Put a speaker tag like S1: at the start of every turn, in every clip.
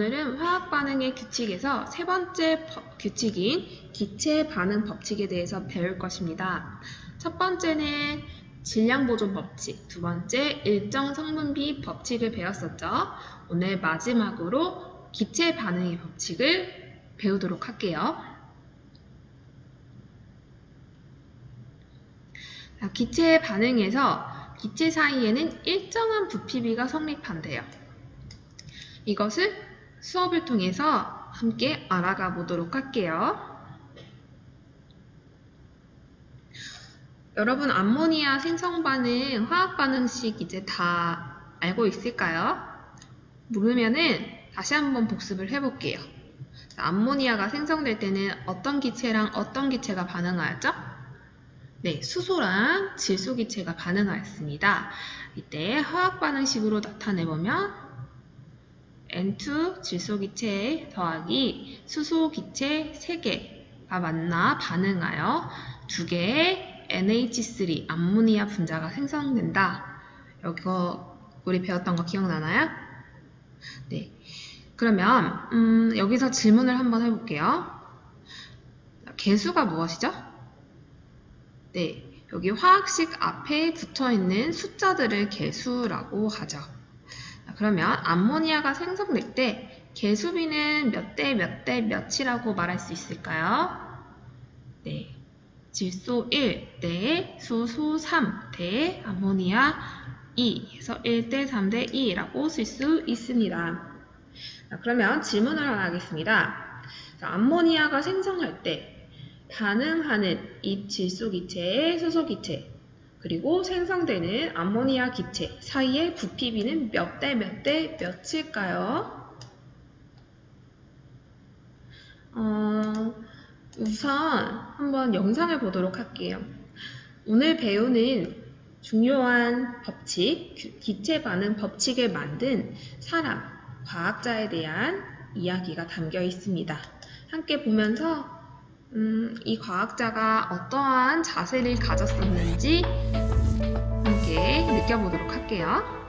S1: 오늘은 화학 반응의 규칙에서 세 번째 규칙인 기체 반응 법칙에 대해서 배울 것입니다. 첫 번째는 질량 보존 법칙, 두 번째 일정 성분비 법칙을 배웠었죠. 오늘 마지막으로 기체 반응의 법칙을 배우도록 할게요. 기체 반응에서 기체 사이에는 일정한 부피비가 성립한대요. 이것을 수업을 통해서 함께 알아가 보도록 할게요. 여러분, 암모니아 생성 반응, 화학 반응식 이제 다 알고 있을까요? 모르면은 다시 한번 복습을 해볼게요. 암모니아가 생성될 때는 어떤 기체랑 어떤 기체가 반응하였죠? 네, 수소랑 질소 기체가 반응하였습니다. 이때 화학 반응식으로 나타내보면 N2 질소 기체 더하기 수소 기체 3개가 만나 반응하여 2개의 NH3 암모니아 분자가 생성된다. 이거 우리 배웠던 거 기억나나요? 네. 그러면 여기서 질문을 한번 해볼게요. 개수가 무엇이죠? 네, 여기 화학식 앞에 붙어있는 숫자들을 개수라고 하죠. 그러면 암모니아가 생성될 때 개수비는 몇 대 몇 대 몇이라고 말할 수 있을까요? 네, 질소 1 대 수소 3 대 아모니아 2 해서 1대 3대 2라고 쓸 수 있습니다. 그러면 질문을 하나 하겠습니다. 암모니아가 생성할 때 반응하는 이 질소 기체의 수소 기체 그리고 생성되는 암모니아 기체 사이의 부피비는 몇 대 몇 대 몇일까요? 우선 한번 영상을 보도록 할게요. 오늘 배우는 중요한 법칙, 기체 반응 법칙을 만든 사람, 과학자에 대한 이야기가 담겨 있습니다. 함께 보면서 이 과학자가 어떠한 자세를 가졌었는지 함께 느껴보도록 할게요.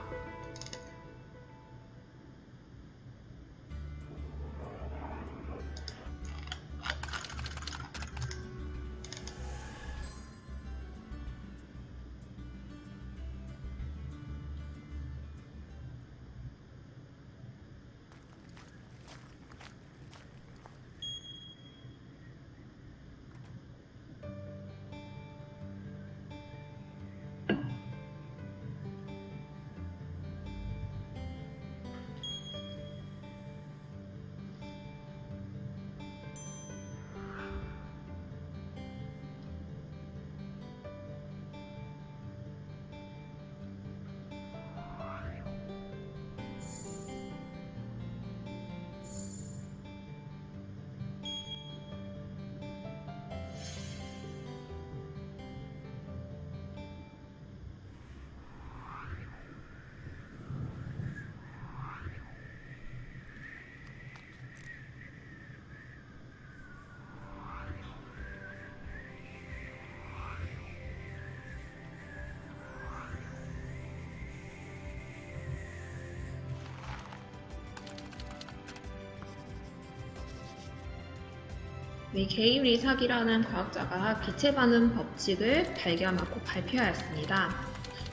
S1: 네, 게임 리삭이라는 과학자가 기체 반응 법칙을 발견하고 발표하였습니다.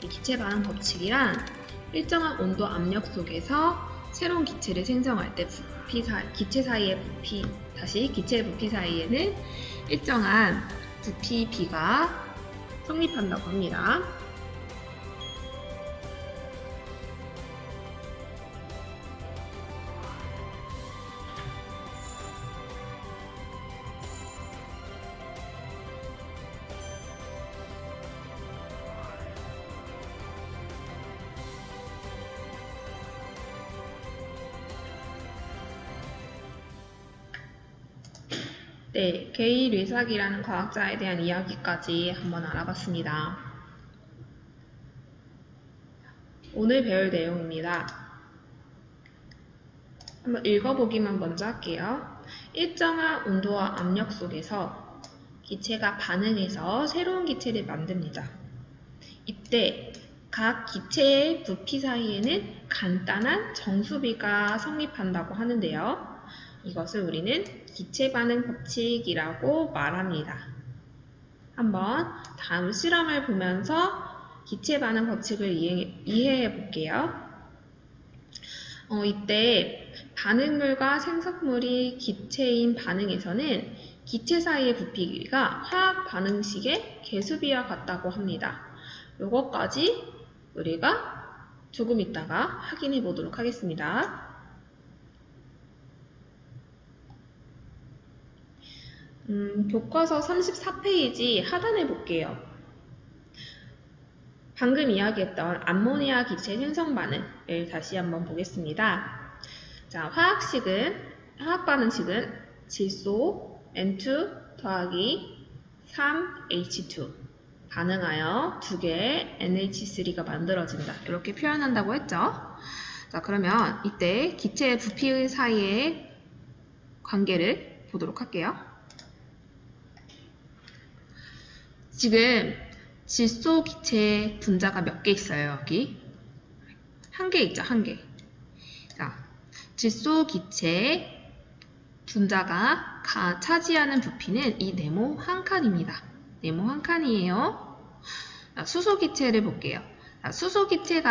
S1: 이 기체 반응 법칙이란 일정한 온도 압력 속에서 새로운 기체를 생성할 때 기체 사이의 부피, 기체 부피 사이에는 일정한 부피비가 성립한다고 합니다. 네, 게이 르삭이라는 과학자에 대한 이야기까지 한번 알아봤습니다. 오늘 배울 내용입니다. 한번 읽어보기만 먼저 할게요. 일정한 온도와 압력 속에서 기체가 반응해서 새로운 기체를 만듭니다. 이때 각 기체의 부피 사이에는 간단한 정수비가 성립한다고 하는데요. 이것을 우리는 기체 반응 법칙이라고 말합니다. 한번 다음 실험을 보면서 기체 반응 법칙을 이해해 볼게요. 이때 반응물과 생성물이 기체인 반응에서는 기체 사이의 부피가 화학 반응식의 개수비와 같다고 합니다. 요것까지 우리가 조금 있다가 확인해 보도록 하겠습니다. 교과서 34페이지 하단에 볼게요. 방금 이야기했던 암모니아 기체 생성 반응을 다시 한번 보겠습니다. 자, 화학 반응식은 질소 N2 더하기 3H2 반응하여 2개의 NH3가 만들어진다. 이렇게 표현한다고 했죠. 자, 그러면 이때 기체의 부피 사이의 관계를 보도록 할게요. 지금 질소 기체 분자가 몇 개 있어요, 여기? 한 개 있죠, 한 개. 자, 질소 기체 분자가 차지하는 부피는 이 네모 한 칸입니다. 네모 한 칸이에요. 자, 수소 기체를 볼게요. 자, 수소 기체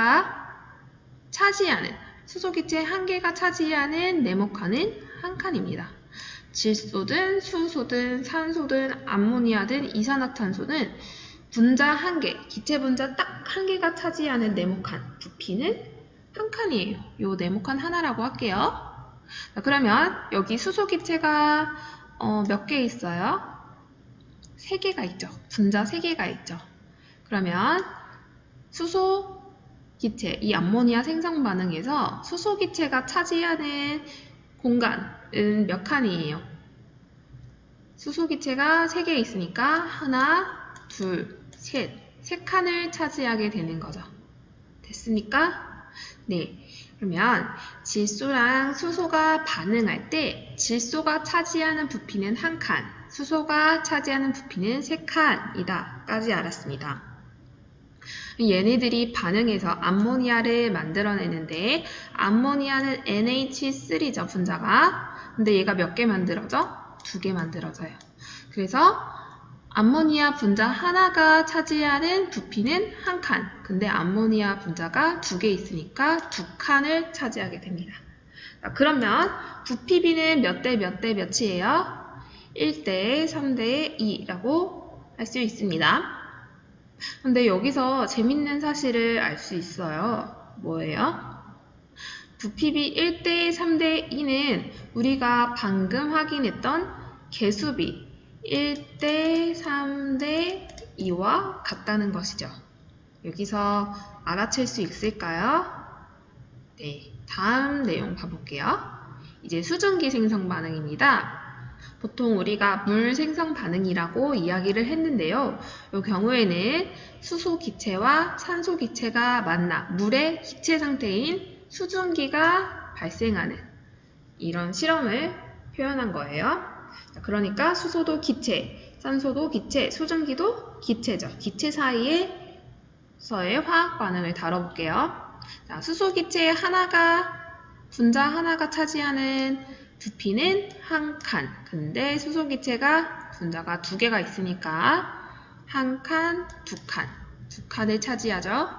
S1: 한 개가 차지하는 네모 칸은 한 칸입니다. 질소든 수소든 산소든 암모니아든 이산화탄소는 분자 한 개, 기체 분자 딱 한 개가 차지하는 네모칸 부피는 한 칸이에요. 요 네모칸 하나라고 할게요. 자, 그러면 여기 수소 기체가 몇 개 있어요? 3개가 있죠. 분자 3개가 있죠. 그러면 수소 기체, 이 암모니아 생성 반응에서 수소 기체가 차지하는 공간은 몇 칸이에요? 수소 기체가 3개 있으니까 하나, 둘, 셋. 3칸을 차지하게 되는 거죠. 됐습니까? 네. 그러면 질소랑 수소가 반응할 때 질소가 차지하는 부피는 한 칸, 수소가 차지하는 부피는 3칸이다. 까지 알았습니다. 얘네들이 반응해서 암모니아를 만들어내는데 암모니아는 NH3죠, 분자가. 근데 얘가 몇 개 만들어져? 2개 만들어져요. 그래서 암모니아 분자 하나가 차지하는 부피는 한 칸. 근데 암모니아 분자가 2개 있으니까 2칸을 차지하게 됩니다. 자, 그러면 부피비는 몇 대 몇 대 몇이에요? 1대 3대 2라고 할 수 있습니다. 근데 여기서 재밌는 사실을 알 수 있어요. 뭐예요? 부피비 1대 3대 2는 우리가 방금 확인했던 개수비 1대 3대 2와 같다는 것이죠. 여기서 알아챌 수 있을까요? 네, 다음 내용 봐볼게요. 이제 수증기 생성 반응입니다. 보통 우리가 물 생성 반응이라고 이야기를 했는데요. 이 경우에는 수소 기체와 산소 기체가 만나 물의 기체 상태인 수증기가 발생하는 이런 실험을 표현한 거예요. 그러니까 수소도 기체, 산소도 기체, 수증기도 기체죠. 기체 사이에서의 화학 반응을 다뤄볼게요. 자, 수소 기체 분자 하나가 차지하는 부피는 한 칸. 근데 수소 기체가 분자가 2개가 있으니까 한 칸, 2칸. 2칸을 차지하죠.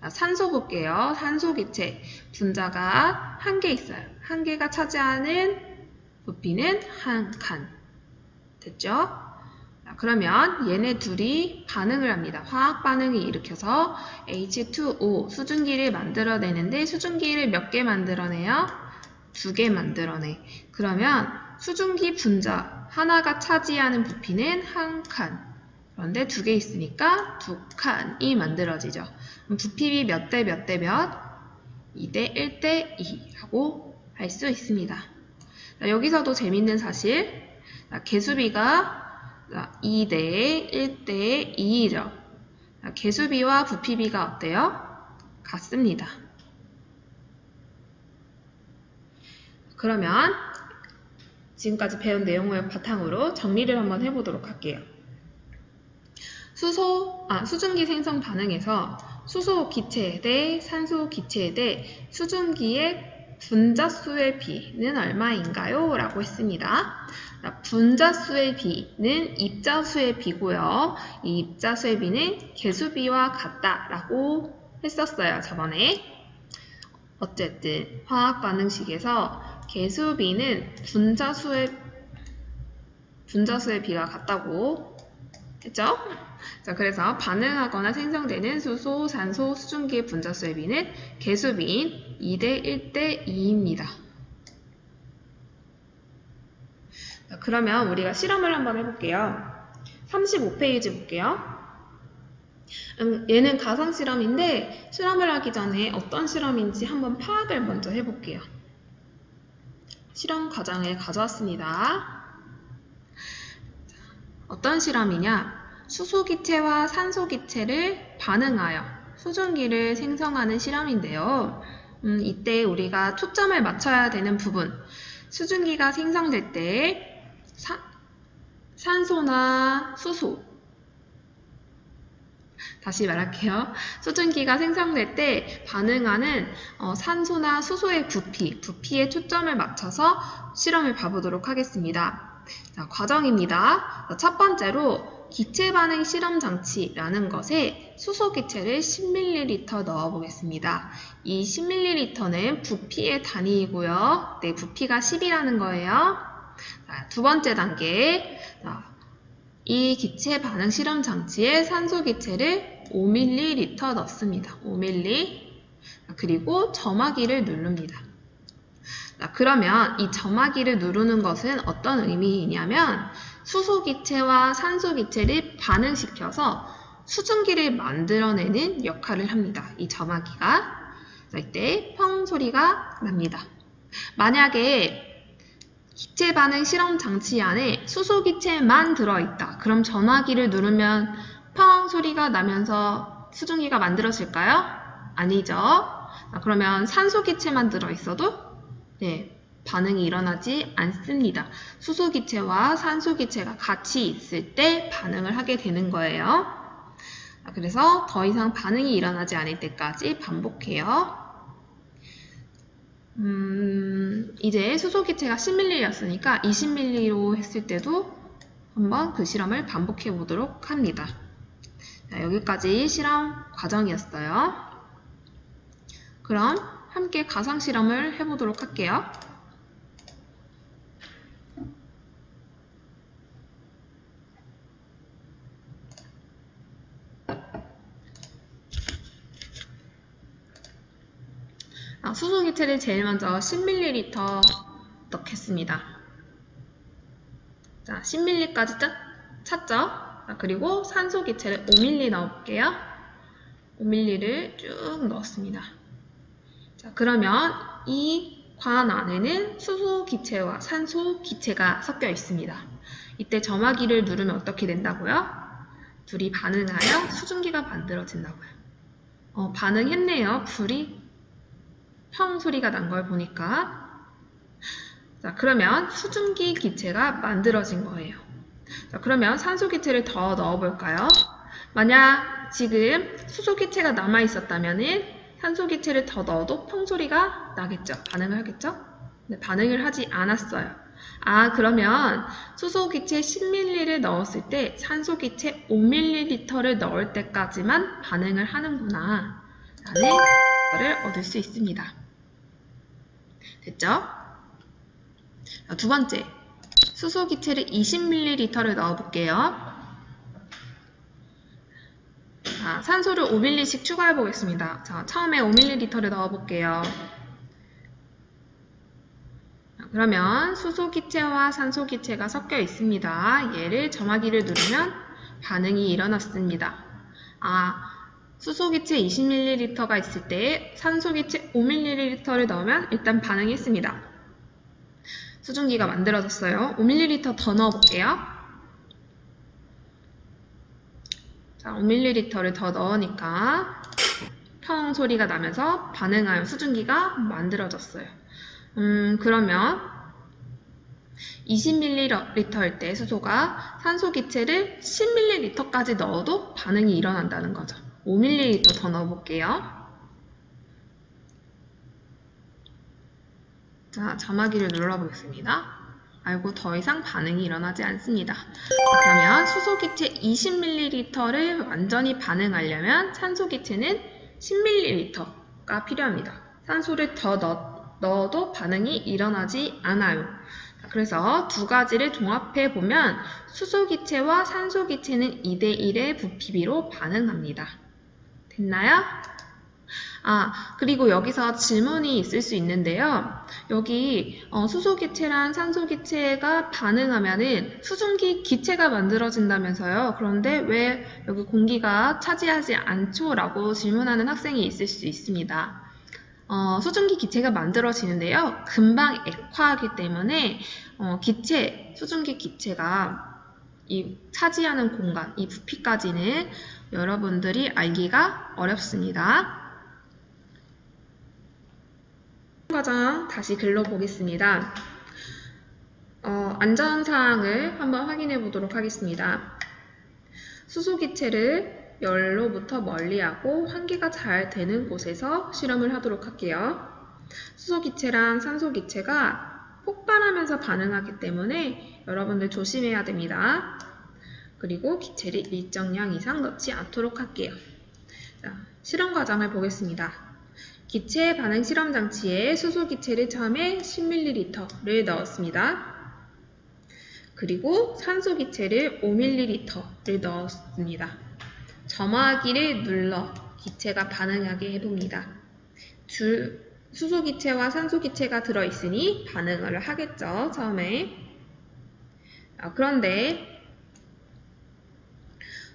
S1: 자, 산소 볼게요. 산소 기체 분자가 한 개 있어요. 한 개가 차지하는 부피는 한 칸. 됐죠? 자, 그러면 얘네 둘이 반응을 합니다. 화학 반응을 일으켜서 H2O 수증기를 만들어내는데 수증기를 몇 개 만들어내요? 2개 만들어내. 그러면 수증기 분자 하나가 차지하는 부피는 한 칸. 그런데 2개 있으니까 2칸이 만들어지죠. 그럼 부피비 몇 대 몇 대 몇? 2대 1대 2라고 할 수 있습니다. 자, 여기서도 재밌는 사실. 자, 개수비가 2대 1대 2죠. 자, 개수비와 부피비가 어때요? 같습니다. 그러면 지금까지 배운 내용을 바탕으로 정리를 한번 해보도록 할게요. 수증기 생성 반응에서 수소 기체 대 산소 기체 대 수증기의 분자수의 비는 얼마인가요? 라고 했습니다. 분자수의 비는 입자수의 비고요. 이 입자수의 비는 개수비와 같다라고 했었어요, 저번에. 어쨌든 화학 반응식에서 개수비는 분자수의 비가 같다고 했죠? 자, 그래서 반응하거나 생성되는 수소, 산소, 수증기의 분자수의 비는 개수비인 2대 1대 2입니다. 자, 그러면 우리가 실험을 한번 해볼게요. 35페이지 볼게요. 얘는 가상 실험인데 실험을 하기 전에 어떤 실험인지 한번 파악을 먼저 해볼게요. 실험 과정을 가져왔습니다. 어떤 실험이냐? 수소기체와 산소기체를 반응하여 수증기를 생성하는 실험인데요. 이때 우리가 초점을 맞춰야 되는 부분, 수증기가 생성될 때 산소나 수소, 다시 말할게요. 수증기가 생성될 때 반응하는 산소나 수소의 부피에 초점을 맞춰서 실험을 봐보도록 하겠습니다. 자, 과정입니다. 첫 번째로 기체 반응 실험 장치라는 것에 수소 기체를 10ml 넣어 보겠습니다. 이 10ml는 부피의 단위이고요. 네, 부피가 10이라는 거예요. 자, 두 번째 단계. 이 기체 반응 실험 장치에 산소 기체를 5ml 넣습니다. 5ml. 그리고 점화기를 누릅니다. 자, 그러면 이 점화기를 누르는 것은 어떤 의미이냐면 수소 기체와 산소 기체를 반응시켜서 수증기를 만들어내는 역할을 합니다. 이 점화기가. 자, 이때 펑 소리가 납니다. 만약에 기체 반응 실험 장치 안에 수소 기체만 들어있다. 그럼 전화기를 누르면 펑 소리가 나면서 수증기가 만들어질까요? 아니죠. 그러면 산소 기체만 들어있어도 반응이 일어나지 않습니다. 수소 기체와 산소 기체가 같이 있을 때 반응을 하게 되는 거예요. 그래서 더 이상 반응이 일어나지 않을 때까지 반복해요. 이제 수소 기체가 10ml였으니까 20ml로 했을 때도 한번 그 실험을 반복해 보도록 합니다. 자, 여기까지 실험 과정이었어요. 그럼 함께 가상 실험을 해보도록 할게요. 수소 기체를 제일 먼저 10ml 넣겠습니다. 자, 10ml까지 찾죠? 자, 그리고 산소 기체를 5ml 넣어볼게요. 5ml를 쭉 넣었습니다. 자, 그러면 이 관 안에는 수소 기체와 산소 기체가 섞여 있습니다. 이때 점화기를 누르면 어떻게 된다고요? 둘이 반응하여 수증기가 만들어진다고요. 반응했네요. 불이 펑 소리가 난 걸 보니까. 자, 그러면 수증기 기체가 만들어진 거예요. 자, 그러면 산소 기체를 더 넣어볼까요? 만약 지금 수소 기체가 남아 있었다면은 산소 기체를 더 넣어도 펑 소리가 나겠죠? 반응을 하겠죠? 네, 반응을 하지 않았어요. 그러면 수소 기체 10ml를 넣었을 때 산소 기체 5ml를 넣을 때까지만 반응을 하는구나 라는 걸 얻을 수 있습니다. 됐죠? 두 번째, 수소 기체를 20ml를 넣어볼게요. 자, 산소를 5ml씩 추가해 보겠습니다. 자, 처음에 5ml를 넣어볼게요. 그러면 수소 기체와 산소 기체가 섞여 있습니다. 얘를 점화기를 누르면 반응이 일어났습니다. 수소 기체 20ml가 있을 때 산소 기체 5ml를 넣으면 일단 반응이 있습니다. 수증기가 만들어졌어요. 5ml 더 넣어볼게요. 자, 5ml를 더 넣으니까 펑 소리가 나면서 반응하여 수증기가 만들어졌어요. 그러면 20ml일 때 수소가 산소 기체를 10ml까지 넣어도 반응이 일어난다는 거죠. 5ml 더 넣어볼게요. 자, 점화기를 눌러보겠습니다. 아이고, 더 이상 반응이 일어나지 않습니다. 그러면 수소기체 20ml를 완전히 반응하려면 산소기체는 10ml가 필요합니다. 산소를 더 넣어도 반응이 일어나지 않아요. 그래서 두 가지를 종합해 보면 수소기체와 산소기체는 2대1의 부피비로 반응합니다. 됐나요? 그리고 여기서 질문이 있을 수 있는데요. 여기 수소기체랑 산소기체가 반응하면은 수증기 기체가 만들어진다면서요. 그런데 왜 여기 공기가 차지하지 않죠? 라고 질문하는 학생이 있을 수 있습니다. 수증기 기체가 만들어지는데요. 금방 액화하기 때문에 수증기 기체가 차지하는 공간, 이 부피까지는 여러분들이 알기가 어렵습니다. 과정 다시 글러보겠습니다. 안전사항을 한번 확인해 보도록 하겠습니다. 수소기체를 열로부터 멀리하고 환기가 잘 되는 곳에서 실험을 하도록 할게요. 수소기체랑 산소기체가 폭발하면서 반응하기 때문에 여러분들 조심해야 됩니다. 그리고 기체를 일정량 이상 넣지 않도록 할게요. 자, 실험 과정을 보겠습니다. 기체 반응 실험 장치에 수소기체를 처음에 10ml를 넣었습니다. 그리고 산소기체를 5ml를 넣었습니다. 점화기를 눌러 기체가 반응하게 해봅니다. 수소기체와 산소기체가 들어있으니 반응을 하겠죠, 처음에. 그런데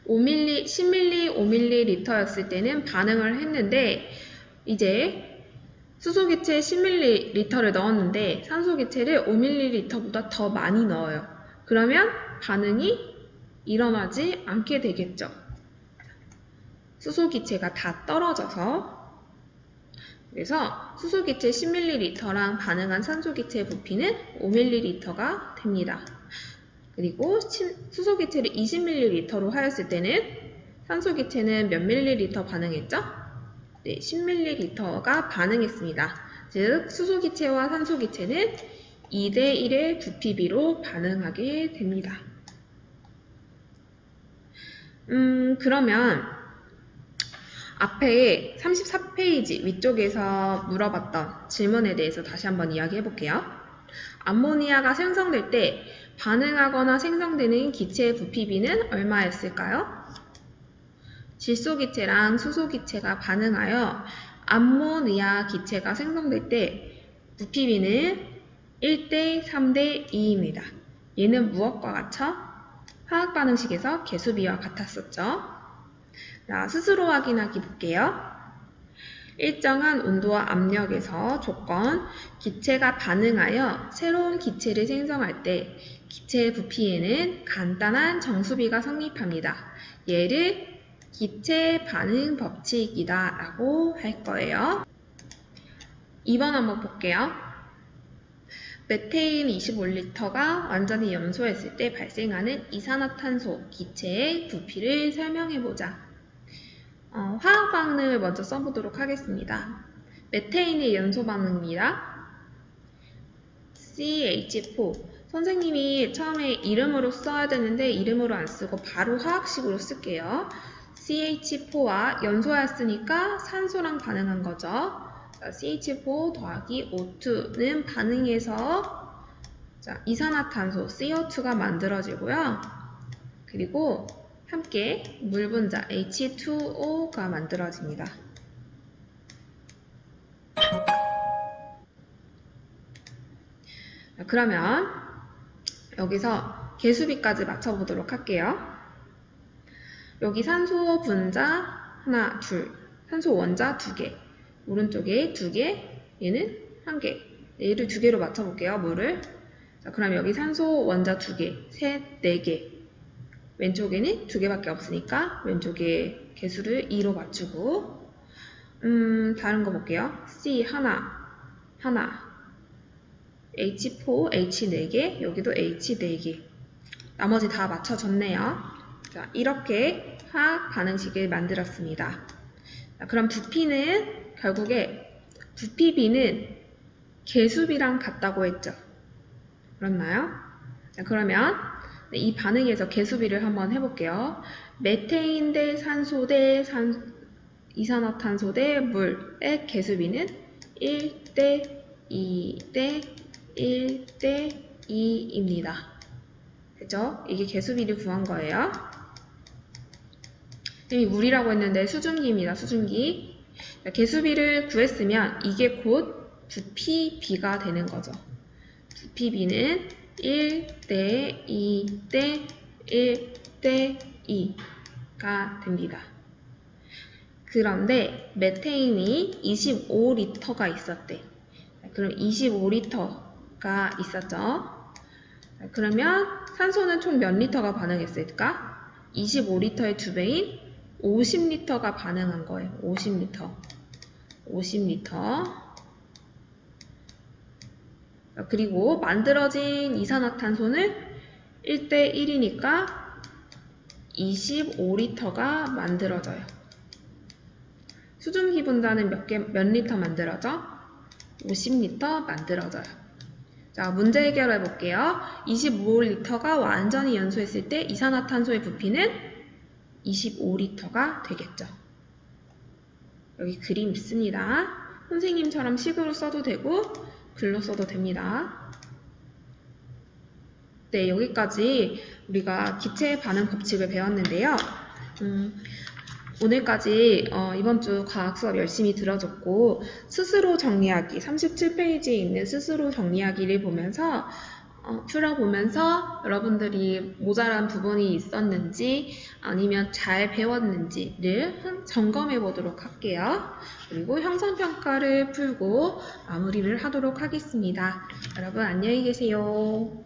S1: 10ml, 5ml였을 때는 반응을 했는데 이제 수소기체 10ml를 넣었는데 산소기체를 5ml보다 더 많이 넣어요. 그러면 반응이 일어나지 않게 되겠죠. 수소기체가 다 떨어져서 그래서 수소기체 10ml랑 반응한 산소기체의 부피는 5ml가 됩니다. 그리고 수소기체를 20ml로 하였을 때는 산소기체는 몇 ml 반응했죠? 네, 10ml가 반응했습니다. 즉, 수소기체와 산소기체는 2대1의 부피비로 반응하게 됩니다. 그러면 앞에 34페이지 위쪽에서 물어봤던 질문에 대해서 다시 한번 이야기해 볼게요. 암모니아가 생성될 때 반응하거나 생성되는 기체의 부피비는 얼마였을까요? 질소기체랑 수소기체가 반응하여 암모니아 기체가 생성될 때 부피비는 1대 3대 2입니다. 얘는 무엇과 같죠? 화학반응식에서 개수비와 같았었죠. 자, 스스로 확인하기 볼게요. 일정한 온도와 압력에서 조건, 기체가 반응하여 새로운 기체를 생성할 때 기체의 부피에는 간단한 정수비가 성립합니다. 얘를 기체 반응 법칙이다 라고 할 거예요. 2번 한번 볼게요. 메테인 25L가 완전히 염소했을 때 발생하는 이산화탄소 기체의 부피를 설명해보자. 화학 반응을 먼저 써보도록 하겠습니다. 메테인의 연소 반응입니다. CH4. 선생님이 처음에 이름으로 써야 되는데 이름으로 안 쓰고 바로 화학식으로 쓸게요. CH4와 연소하였으니까 산소랑 반응한 거죠. 자, CH4 더하기 O2는 반응해서 이산화탄소 CO2가 만들어지고요. 그리고 함께 물 분자 H2O가 만들어집니다. 그러면 여기서 개수비까지 맞춰보도록 할게요. 여기 산소 분자 하나, 둘, 산소 원자 2개, 오른쪽에 2개, 얘는 1개. 얘를 2개로 맞춰볼게요, 물을. 자, 그럼 여기 산소 원자 2개, 셋, 4개. 왼쪽에는 2개밖에 없으니까 왼쪽에 개수를 2로 맞추고 다른 거 볼게요. C 하나, H4, H 4개, 여기도 H 4개. 나머지 다 맞춰졌네요. 자, 이렇게 화학 반응식을 만들었습니다. 자, 그럼 부피는 결국에 부피비는 계수비랑 같다고 했죠. 그렇나요? 자, 그러면 이 반응에서 계수비를 한번 해볼게요. 메테인 대 산소 대 이산화탄소 대 물의 계수비는 1대 2대 1대 2입니다. 그죠? 이게 계수비를 구한 거예요. 이 물이라고 했는데 수증기입니다. 수증기. 자, 계수비를 구했으면 이게 곧 부피비가 되는 거죠. 부피비는 1대 2대 1대 2가 됩니다. 그런데 메테인이 25리터가 있었대. 그럼 25리터가 있었죠. 그러면 산소는 총 몇 리터가 반응했을까? 25리터의 2배인 50리터가 반응한 거예요. 50리터. 50리터. 그리고 만들어진 이산화탄소는 1대 1이니까 25리터가 만들어져요. 수증기 분자는 몇 리터 만들어져? 50리터 만들어져요. 자, 문제 해결해 볼게요. 25리터가 완전히 연소했을 때 이산화탄소의 부피는 25리터가 되겠죠. 여기 그림 있습니다. 선생님처럼 식으로 써도 되고 글로 써도 됩니다. 네, 여기까지 우리가 기체 반응 법칙을 배웠는데요. 오늘까지 이번 주 과학 수업 열심히 들어줬고 스스로 정리하기 37페이지에 있는 스스로 정리하기를 보면서 풀어보면서 여러분들이 모자란 부분이 있었는지 아니면 잘 배웠는지를 점검해 보도록 할게요. 그리고 형성평가를 풀고 마무리를 하도록 하겠습니다. 여러분 안녕히 계세요.